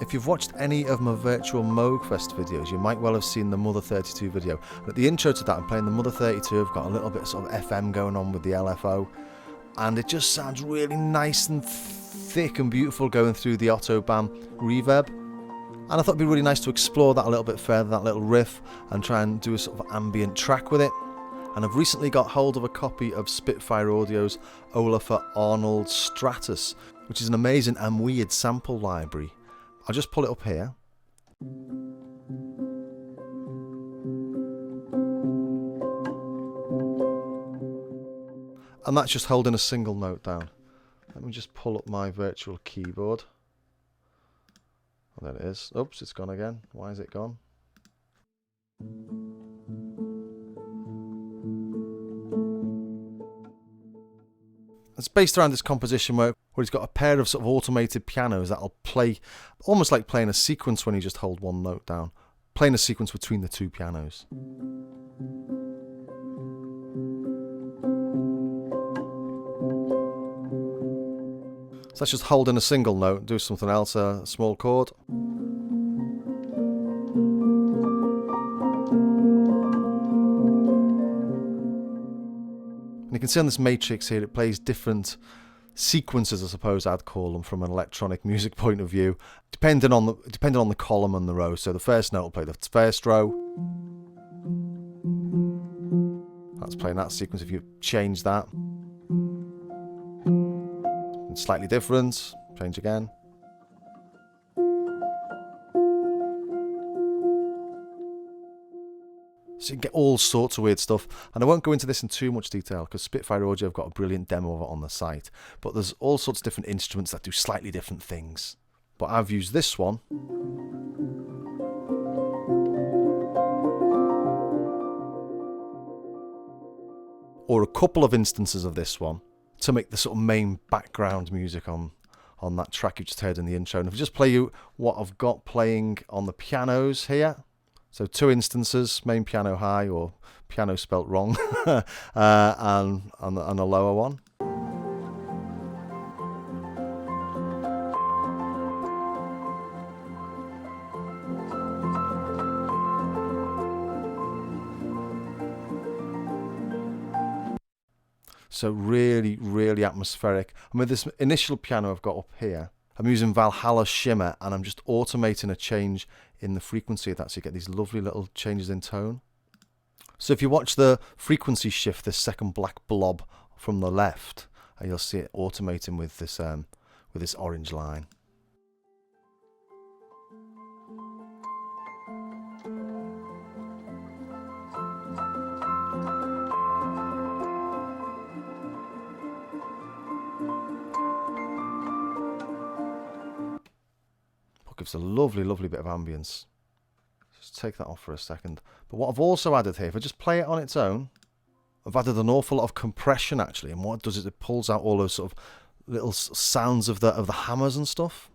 If you've watched any of my Virtual Moogfest videos, you might well have seen the Mother 32 video. At the intro to that, I'm playing the Mother 32. I've got a little bit of sort of FM going on with the LFO, and it just sounds really nice and thick and beautiful going through the Autobahn reverb. And I thought it'd be really nice to explore that a little bit further, that little riff, and try and do a sort of ambient track with it. And I've recently got hold of a copy of Spitfire Audio's Olafur Arnold Stratus, which is an amazing and weird sample library. I'll just pull it up here. And that's just holding a single note down. Let me just pull up my virtual keyboard. Oh, there it is. Oops, it's gone again. Why is it gone? It's based around this composition where he's got a pair of sort of automated pianos that'll play almost like playing a sequence when you just hold one note down, playing a sequence between the two pianos. So that's just holding a single note, do something else, a small chord. You can see on this matrix here, it plays different sequences, I suppose I'd call them, from an electronic music point of view, depending on the column and the row. So the first note will play the first row. That's playing that sequence. If you change that, it's slightly different. Change again. So you can get all sorts of weird stuff, and I won't go into this in too much detail because Spitfire Audio have got a brilliant demo of it on the site, but there's all sorts of different instruments that do slightly different things. But I've used this one or a couple of instances of this one to make the sort of main background music on that track you just heard in the intro. And if I just play you what I've got playing on the pianos here. So 2 instances, main piano high, or piano spelt wrong, and a lower one. So really, really atmospheric. And with this initial piano I've got up here, I'm using Valhalla Shimmer, and I'm just automating a change in the frequency of that, so you get these lovely little changes in tone. So if you watch the frequency shift, this second black blob from the left, you'll see it automating with this orange line. Gives a lovely, lovely bit of ambience. Just take that off for a second. But what I've also added here, if I just play it on its own, I've added an awful lot of compression actually, and what it does is it pulls out all those sort of little sounds of the hammers and stuff.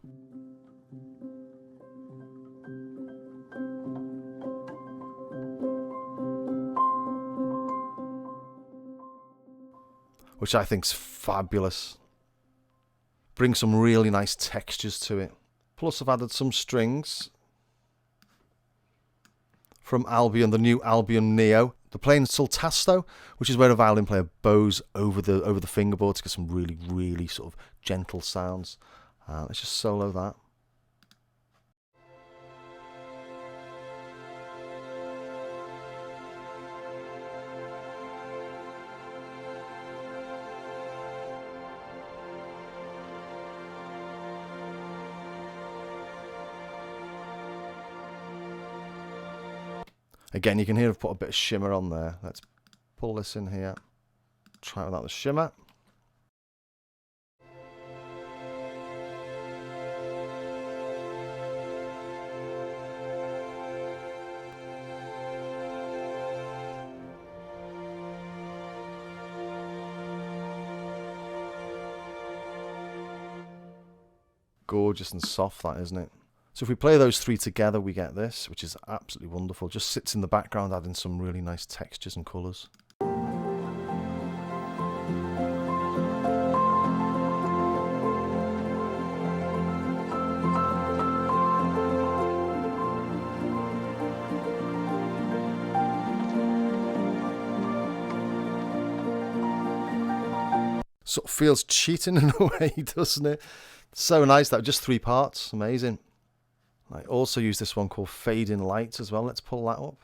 Which I think's fabulous. Brings some really nice textures to it. Plus I've added some strings from Albion, the new Albion Neo. They're playing sultasto, which is where a violin player bows over the fingerboard to get some really, really sort of gentle sounds. Let's just solo that. Again, you can hear I've put a bit of shimmer on there. Let's pull this in here. Try it without the shimmer. Gorgeous and soft, that, isn't it? So if we play those 3 together, we get this, which is absolutely wonderful. Just sits in the background, adding some really nice textures and colours. Sort of feels cheating in a way, doesn't it? So nice, that just 3 parts, amazing. I also use this one called Fading Light as well. Let's pull that up.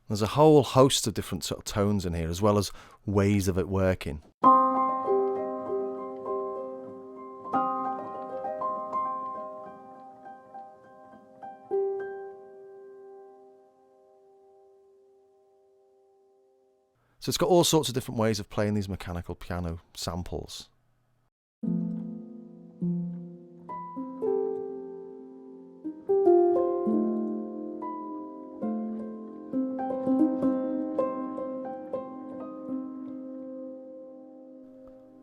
There's a whole host of different sort of tones in here, as well as ways of it working. So it's got all sorts of different ways of playing these mechanical piano samples.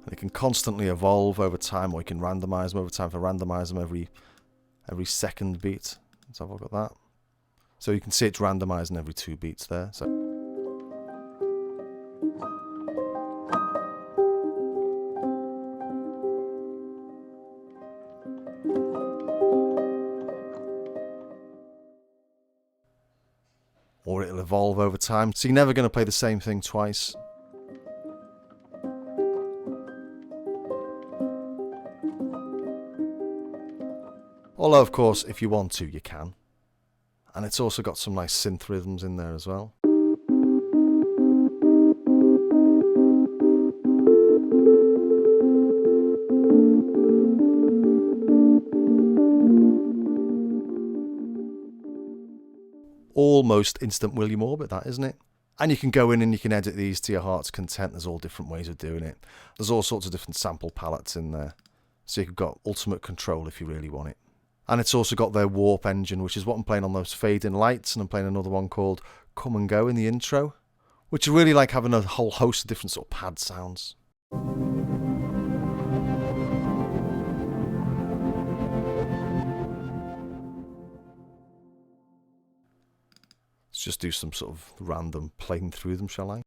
They can constantly evolve over time, or you can randomize them over time. If I randomize them every second beat, so I've got that. So you can see it's randomizing every 2 beats there. So. Or it'll evolve over time, so you're never going to play the same thing twice. Although, of course, if you want to, you can. And it's also got some nice synth rhythms in there as well. Almost instant William Orbit, that, isn't it? And you can go in and you can edit these to your heart's content. There's all different ways of doing it. There's all sorts of different sample palettes in there. So you've got ultimate control if you really want it. And it's also got their warp engine, which is what I'm playing on those fading lights. And I'm playing another one called Come and Go in the intro, which I really like, having a whole host of different sort of pad sounds. Let's just do some sort of random playing through them, shall I?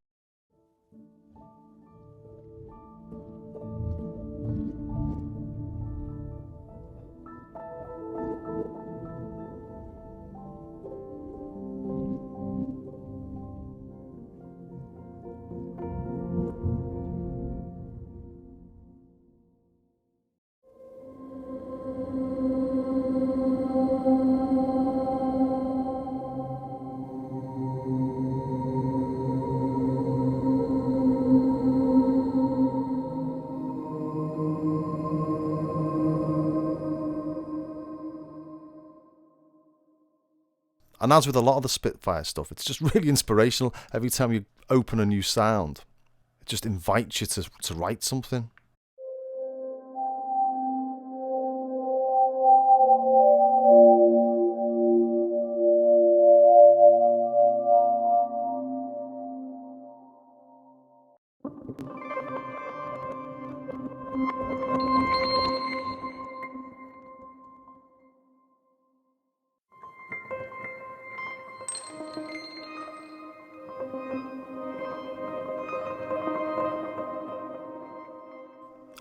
And as with a lot of the Spitfire stuff, it's just really inspirational. Every time you open a new sound, it just invites you to write something.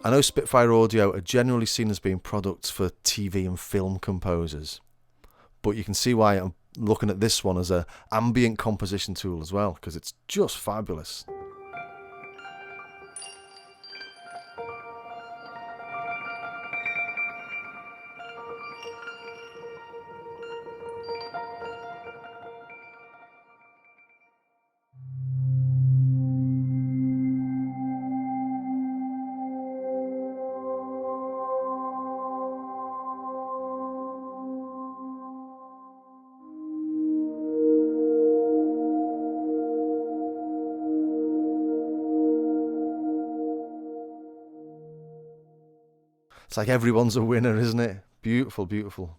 I know Spitfire Audio are generally seen as being products for TV and film composers, but you can see why I'm looking at this one as an ambient composition tool as well, because it's just fabulous. It's like everyone's a winner, isn't it? Beautiful, beautiful.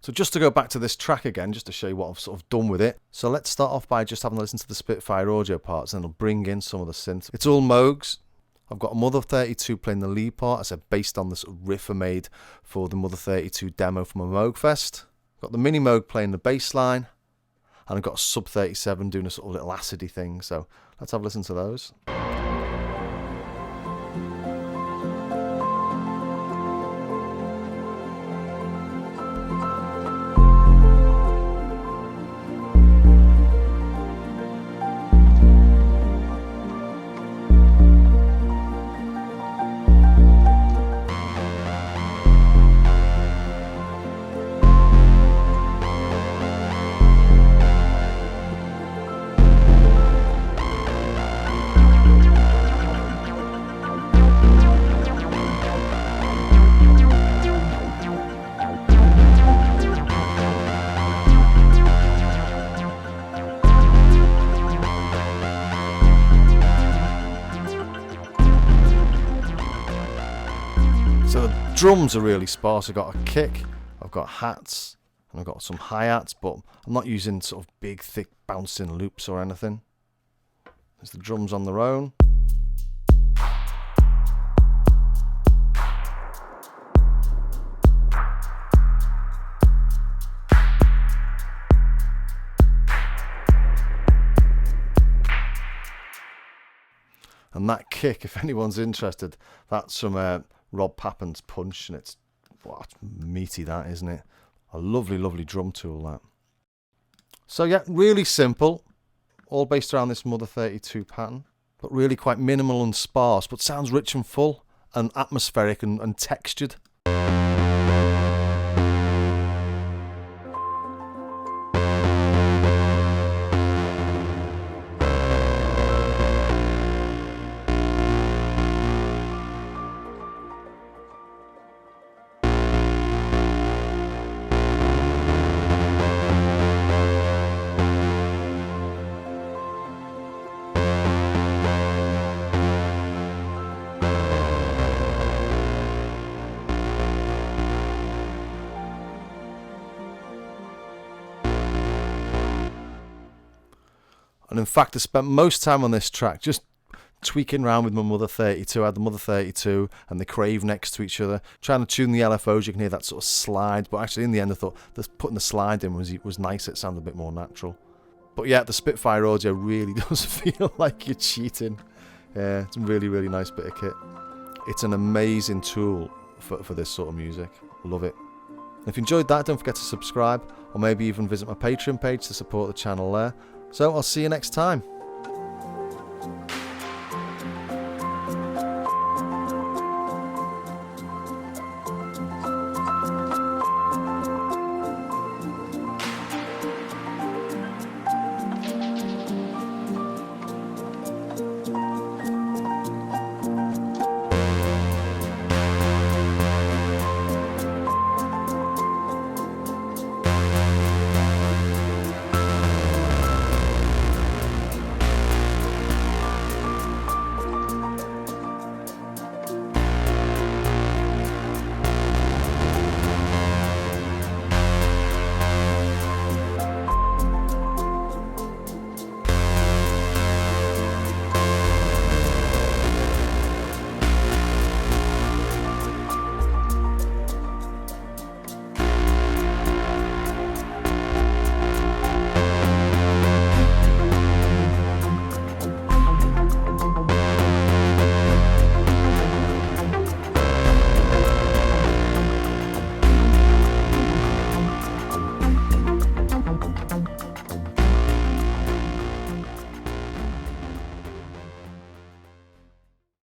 So just to go back to this track again, just to show you what I've sort of done with it. So let's start off by just having a listen to the Spitfire Audio parts, and I'll bring in some of the synth. It's all Moogs. I've got a Mother 32 playing the lead part, I said, based on this riff I made for the Mother 32 demo from a Moogfest. I've got the Minimoog playing the bass line, and I've got a Sub 37 doing a sort of little acidy thing. So let's have a listen to those. drums are really sparse. I've got a kick, I've got hats, and I've got some hi-hats, but I'm not using sort of big, thick, bouncing loops or anything. There's the drums on their own. And that kick, if anyone's interested, that's from Rob Pappin's Punch, and it's meaty, that, isn't it? A lovely, lovely drum tool, that. So yeah, really simple, all based around this Mother 32 pattern, but really quite minimal and sparse, but sounds rich and full and atmospheric and textured. And in fact, I spent most time on this track just tweaking around with my Mother 32. I had the Mother 32 and the Crave next to each other, trying to tune the LFOs. You can hear that sort of slide, but actually in the end I thought putting the slide in was nice. It sounded a bit more natural. But yeah, the Spitfire audio really does feel like you're cheating. Yeah, it's a really, really nice bit of kit. It's an amazing tool for this sort of music. Love it. If you enjoyed that, don't forget to subscribe, or maybe even visit my Patreon page to support the channel there. So I'll see you next time.